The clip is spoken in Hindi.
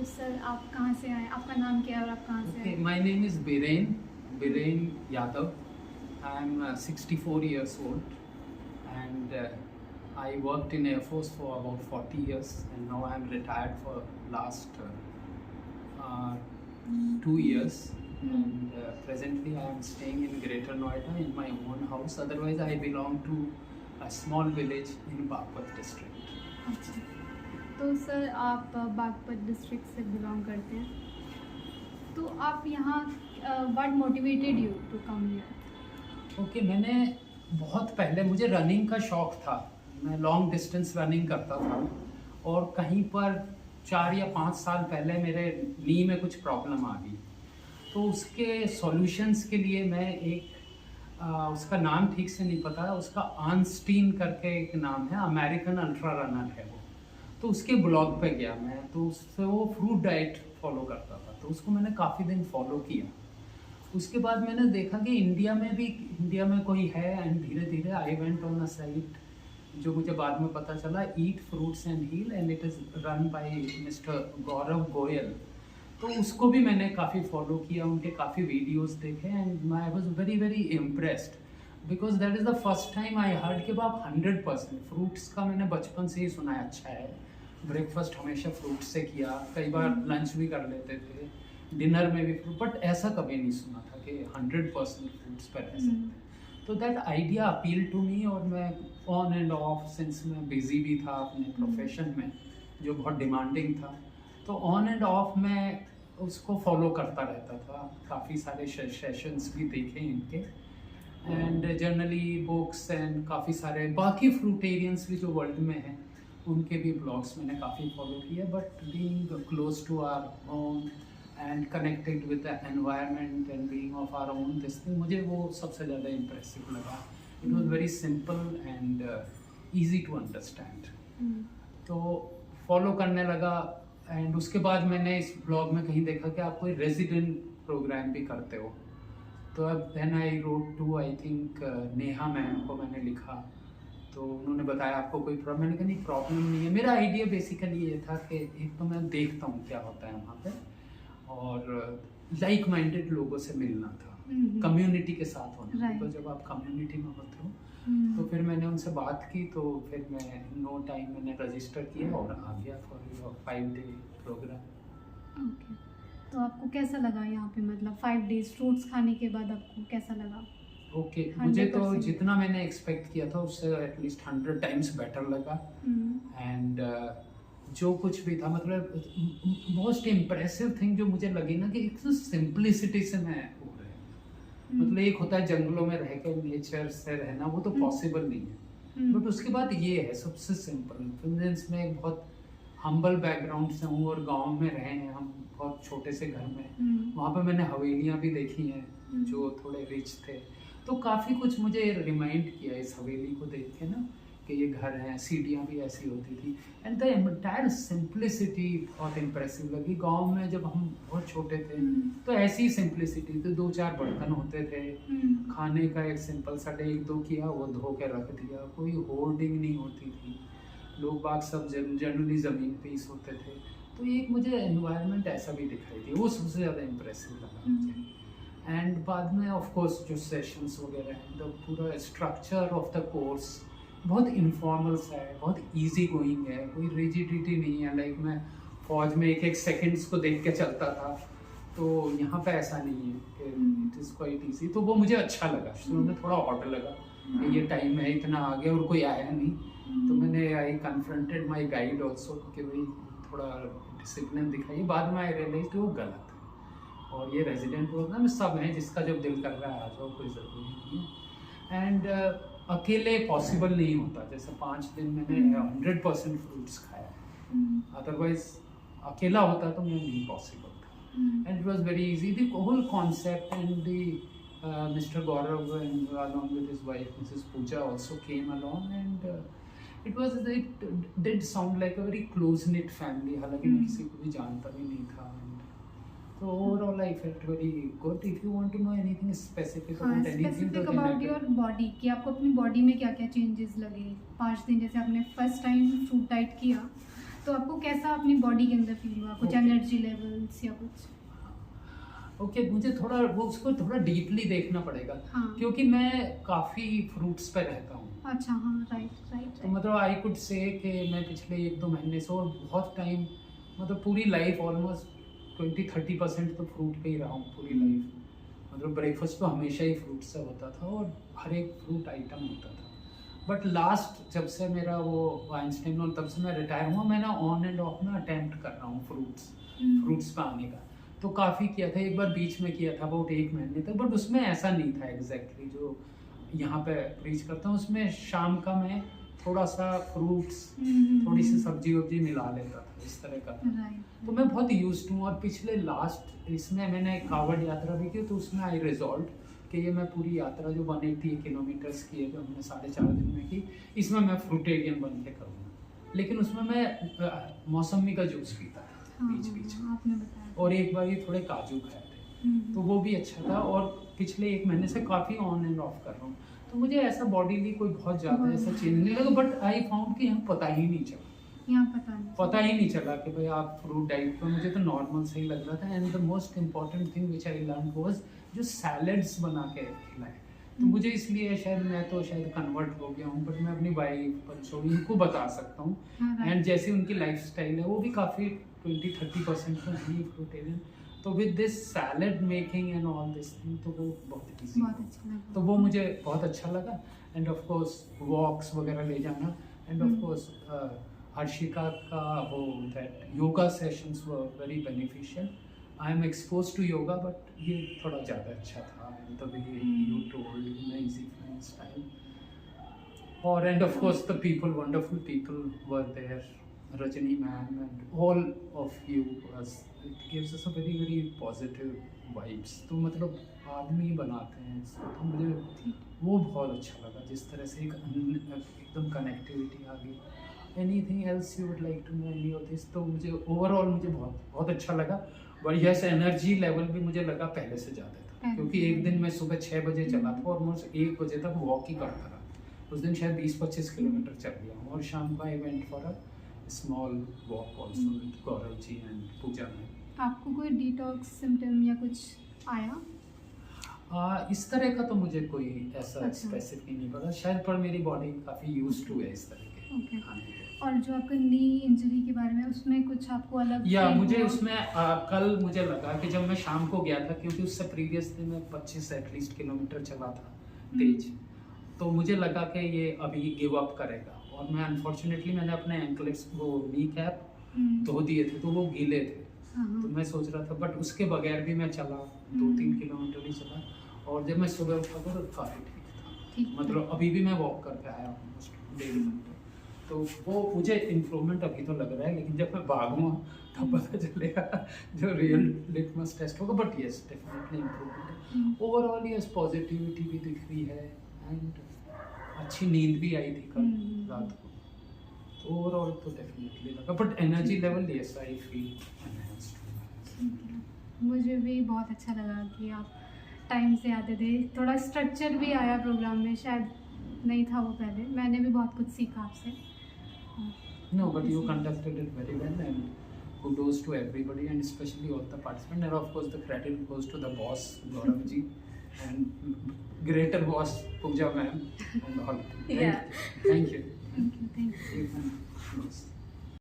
सर आप कहाँ से आए? आपका नाम क्या है और आप कहाँ से Okay, आए? my name is Biren Yadav. I'm 64 years old, and I worked in Air Force for about 40 years, and now I'm retired for last 2 years. And presently, I am staying in Greater Noida in my own house. Otherwise, I belong to a small village in Bagpat district. अच्छा, तो सर आप बागपत डिस्ट्रिक्ट से बिलोंग करते हैं, तो आप यहाँ what motivated you to come here? Okay मैंने बहुत पहले मुझे रनिंग का शौक था। मैं लॉन्ग डिस्टेंस रनिंग करता था और कहीं पर 4 या 5 साल पहले मेरे नी में कुछ प्रॉब्लम आ गई, तो उसके सॉल्यूशंस के लिए मैं एक उसका नाम ठीक से नहीं पता, उसका आर्नस्टीन करके एक नाम है, अमेरिकन अल्ट्रा रनर है वो, तो उसके ब्लॉग पे गया मैं, तो उससे वो फ्रूट डाइट फॉलो करता था, तो उसको मैंने काफ़ी दिन फॉलो किया। उसके बाद मैंने देखा कि इंडिया में कोई है, एंड धीरे धीरे I went on a site जो मुझे बाद में पता चला, eat fruits and heal, and it is run by mister Gaurav Goyal. तो उसको भी मैंने काफ़ी फॉलो किया, उनके काफ़ी वीडियोस देखे, and I was very very impressed because that is the first time I heard कि आप 100% फ्रूट्स का मैंने बचपन से ही सुना है अच्छा है, ब्रेकफास्ट हमेशा फ्रूट से किया, कई बार लंच भी कर लेते थे, डिनर में भी फ्रूट, बट ऐसा कभी नहीं सुना था कि 100% फ्रूट्स पर रह सकते हैं। तो that idea appeal to me, और मैं ऑन एंड ऑफ, सिंस मैं बिजी भी था अपने प्रोफेशन में जो बहुत डिमांडिंग था, तो ऑन एंड ऑफ मैं उसको फॉलो करता रहता था। काफ़ी सारे सेशंस भी देखे इनके, एंड जनरली बुक्स एंड काफ़ी सारे बाकी फ्रूटेरियंस भी जो वर्ल्ड में हैं उनके भी ब्लॉग्स मैंने काफ़ी फॉलो किए, but being close to our own and connected with the environment and being of our own this thing, मुझे वो सबसे ज़्यादा इम्प्रेसिव लगा। It was very simple and easy to understand, तो फॉलो करने लगा। एंड उसके बाद मैंने इस ब्लॉग में कहीं देखा कि आप कोई रेजिडेंट प्रोग्राम भी करते हो, तो अब then I wrote to I think Neha ma'am को मैंने लिखा, तो उन्होंने बताया आपको कोई प्रॉब्लम, मैंने कहा नहीं प्रॉब्लम नहीं है। मेरा आइडिया बेसिकली ये था कि एक तो मैं देखता हूँ क्या होता है वहाँ पे, और लाइक माइंडेड लोगों से मिलना था, कम्युनिटी के साथ होना, तो जब आप कम्युनिटी में होते हो तो फिर मैंने उनसे बात की, तो फिर मैं नो टाइम मैंने रजिस्टर किया और आ गया for your 5-day programme. Okay, तो आपको कैसा लगा यहाँ पे, मतलब 5 डेज फ्रूट्स खाने के बाद आपको कैसा लगा? ओके, मुझे तो जितना मैंने एक्सपेक्ट किया था उससे एटलीस्ट 100 टाइम्स बेटर लगा, एंड जो कुछ भी था, मतलब मोस्ट इम्प्रेसिव थिंग जो मुझे लगी ना कि एक तो सिंप्लिसिटी से मैं हो रहा है, मतलब एक होता है जंगलों में रह के नेचर से रहना, वो तो पॉसिबल नहीं है, बट उसके बाद ये है सबसे सिंपल। फिलिपींस में एक बहुत हम्बल बैकग्राउंड से हूँ और गांव में रहे हैं हम, बहुत छोटे से घर में, वहाँ पे मैंने हवेलियाँ भी देखी हैं जो थोड़े रिच थे, तो काफ़ी कुछ मुझे रिमाइंड किया इस हवेली को देख के ना कि ये घर है, सीढ़ियाँ भी ऐसी होती थी, एंड द एंटायर सिंप्लिसिटी बहुत इम्प्रेसिव लगी। गांव में जब हम बहुत छोटे थे तो ऐसी सिंप्लिसिटी, तो 2-4 बर्तन होते थे, खाने का एक सिंपल सा 1-2 किया, वो धो के रख दिया, कोई होर्डिंग नहीं होती थी, लोग बाग सब जनरली ज़मीन पे ही सोते थे, तो एक मुझे एनवायरनमेंट ऐसा भी दिखाई दी, वो सबसे ज़्यादा इम्प्रेसिव लगा मुझे। एंड बाद में ऑफ कोर्स जो सेशंस वगैरह हैं, द पूरा स्ट्रक्चर ऑफ द कोर्स बहुत इनफॉर्मल सा है, बहुत इजी गोइंग है, कोई रिजिडिटी नहीं है, लाइक मैं फौज में एक सेकंड्स को देख के चलता था, तो यहाँ पे ऐसा नहीं है कि इट इज़ क्वाइट ईजी, तो वो मुझे अच्छा लगा। शुरू में थोड़ा ऑर्डर लगा कि ये टाइम है इतना आगे और कोई आया नहीं, तो मैंने आई कन्फ्रंटेड माई गाइड ऑल्सो कि भाई थोड़ा डिसिप्लिन दिखाइए, बाद में आई रियलाइज कि वो गलत है, और ये रेजिडेंट प्रोग्राम में सब हैं, जिसका जब दिल कर रहा है आ जाओ, कोई ज़रूरी नहीं है। एंड अकेले पॉसिबल नहीं होता, जैसे 5 दिन मैंने 100% फ्रूट्स खाया है, अदरवाइज अकेला होता तो मैं नहीं पॉसिबल था, and it was very easy, the whole concept, and the mister Gaurav and along with his wife Mrs. Pooja also came along, and it did sound like a very close knit family, हालांकि मैं किसी को भी जानता भी नहीं था, so overall I felt very good. If you want to know anything specific about anything, specific about your body, कि आपको अपनी बॉडी में क्या क्या चेंजेस लगे 5 दिन, जैसे आपने फर्स्ट टाइम फ्रूट डाइट किया, तो आपको कैसा अपनी बॉडी के अंदर फील हुआ, कुछ Okay. एनर्जी लेवल्स या कुछ? ओके मुझे थोड़ा वो उसको थोड़ा डीपली देखना पड़ेगा हाँ। क्योंकि मैं काफ़ी फ्रूट्स पे रहता हूँ। अच्छा, हाँ, राइट राइट तो मतलब आई कुड से कि मैं पिछले 1-2 महीने से और बहुत टाइम मतलब पूरी लाइफ ऑलमोस्ट 20-30% तो फ्रूट पे ही रहा हूँ पूरी लाइफ। मतलब ब्रेकफास्ट तो हमेशा ही फ्रूट से होता था और हर एक फ्रूट आइटम होता था। बट लास्ट जब से मेरा वो आइंस्टाइन और तब से मैं रिटायर हुआ, मैं ना ऑन एंड ऑफ ना अटेम्प्ट कर रहा हूँ फ्रूट्स पे आने का। तो काफ़ी किया था, एक बार बीच में किया था अबाउट 1 महीने तक, बट उसमें ऐसा नहीं था एग्जैक्टली जो यहाँ पे प्रीच करता हूँ। उसमें शाम का मैं थोड़ा सा फ्रूट्स थोड़ी सी सब्जी वब्जी मिला लेता था, इस तरह का था। राइट। तो मैं बहुत यूज्ड हूँ। और पिछले लास्ट इसमें मैंने कावड़ यात्रा भी की, तो उसमें आई रिजॉल्व कि ये मैं पूरी यात्रा जो 180 किलोमीटर्स की है जो हमने 4.5 दिन में की, इसमें मैं फ्रूटेरियन बन के करूँगा। लेकिन उसमें मैं मौसमी का जूस पीता था बीच बीच में, आपने बताया। और एक बार ये थोड़े काजू खाए थे, तो वो भी अच्छा था। और पिछले 1 महीने से काफ़ी ऑन एंड ऑफ कर रहा हूँ, तो मुझे ऐसा बॉडीली कोई बहुत ज़्यादा ऐसा चेंज नहीं लगा। बट आई फाउंड कि यहाँ पता ही नहीं चला, यहाँ पता ही नहीं चला कि भाई आप फ्रूट डाइट पर, मुझे तो नॉर्मल सही लग रहा था। And the most important thing which I learn was जो सैलड्स बना के खिलाए। तो मुझे इसलिए शायद मैं तो शायद कन्वर्ट हो गया हूँ, बट मैं अपनी वाइफ बच्चों इनको बता सकता हूँ। एंड जैसे उनकी लाइफस्टाइल है वो भी काफ़ी 20-30% तो है ही फ्रूटेरियन। तो with this salad making and all this thing, तो वो बहुत ईजी, बहुत अच्छा लगा। तो वो मुझे बहुत अच्छा लगा। एंड ऑफ कोर्स वॉक्स वगैरह ले जाना, एंड ऑफ कोर्स हर्षिका का वो that yoga sessions were very beneficial. I am expose to yoga, but ये थोड़ा ज़्यादा अच्छा था। The way you told in a easy friend style, और and of course the people, wonderful people were there, Rajani ma'am and all of you, it gives us a very positive vibes। तो मतलब आदमी बनाते हैं इसको, तो मुझे वो बहुत अच्छा लगा जिस तरह से एकदम कनेक्टिविटी आ गई। Anything else you would like to know any of this? तो मुझे ओवरऑल मुझे बहुत अच्छा लगा। बट यस, एनर्जी लेवल भी मुझे लगा पहले से ज़्यादा था, क्योंकि एक दिन मैं सुबह 6 बजे चला था और ऑलमोस्ट 1 बजे तक वॉक ही करता रहा। उस दिन शायद 20-25 किलोमीटर चल गया हूँ, और शाम को I went for a small walk also with Gaurav ji and Pooja में। आपको कोई डिटॉक्स सिम्टम या कुछ आया? इस तरह का तो मुझे कोई ऐसा अच्छा। स्पेसिफिक नहीं पता, शायद पर मेरी बॉडी काफ़ी यूज्ड टू है इस तरह के ओके। खाने के। और जो आपका नी इंजरी के बारे में, उसमें कुछ आपको अलग या feel मुझे हुआ? उसमें कल मुझे लगा कि जब मैं शाम को गया था, क्योंकि उससे प्रीवियस दिन मैं 25 एटलीस्ट किलोमीटर चला था तेज, तो मुझे लगा कि ये अभी गिव अप करेगा। और मैं अनफॉर्चुनेटली मैंने अपने एंकलेट्स वो नी कैप धो दिए थे, तो वो गीले थे। तो मैं सोच रहा था, बट उसके बगैर भी मैं चला 2-3 किलोमीटर ही चला, और जब मैं सुबह उठा तो काफ़ी ठीक था। मतलब अभी भी मैं वॉक करके आया हूँ ऑलमोस्ट 1.5 घंटे, तो वो मुझे इम्प्रूवमेंट अभी तो लग रहा है। लेकिन जब मैं भागूंगा तब पता चलेगा जो रियल लिटमस टेस्ट होगा। But yes, definitely improvement. Overall yes, positivity भी दिख रही है, एंड अच्छी नींद भी आई थी कल रात को। तो ओवरऑल तो डेफिनेटली लगा, but energy level yes I feel enhanced. मुझे भी बहुत अच्छा लगा कि आप टाइम से आते थे, थोड़ा स्ट्रक्चर भी आया प्रोग्राम में, शायद नहीं था वो पहले। मैंने भी बहुत कुछ सीखा आपसे। No, but you conducted it very well, and kudos to everybody, and especially all the participants. And of course, the credit goes to the boss, Gaurav ji, and greater boss, Pooja ma'am, and all. Yeah. Thank you. Thank you. Thank you.